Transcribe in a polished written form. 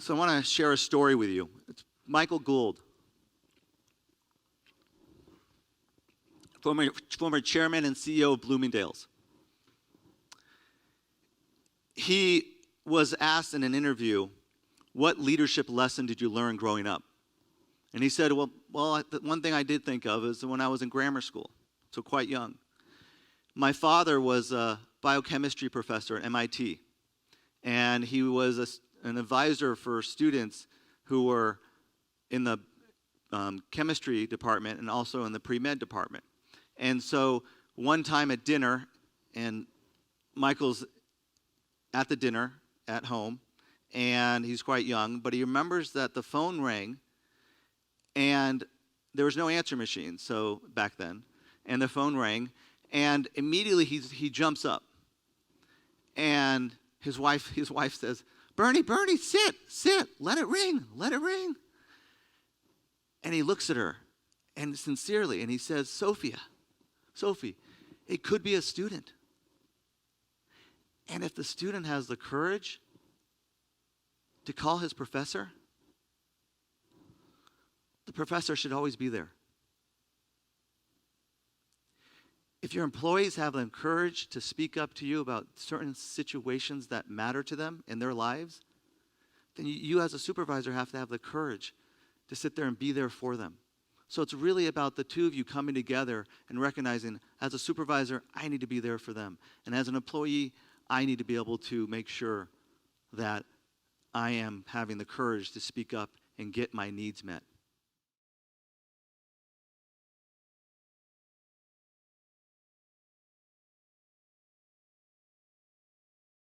So I want to share a story with you. It's Michael Gould, former chairman and CEO of Bloomingdale's. He was asked in an interview, what leadership lesson did you learn growing up? And he said, well, the one thing I did think of is when I was in grammar school, so quite young. My father was a biochemistry professor at MIT, and he was an advisor for students who were in the chemistry department and also in the pre-med department. And so one time at dinner, and Michael's at the dinner at home, and he's quite young, but he remembers that the phone rang, and there was no answer machine, so back then, and the phone rang, and immediately he jumps up, and his wife says, Bernie, sit, let it ring. And he looks at her, and sincerely, and he says, Sophie, it could be a student. And if the student has the courage to call his professor, the professor should always be there. If your employees have the courage to speak up to you about certain situations that matter to them in their lives, then you as a supervisor have to have the courage to sit there and be there for them. So it's really about the two of you coming together and recognizing, as a supervisor, I need to be there for them. And as an employee, I need to be able to make sure that I am having the courage to speak up and get my needs met.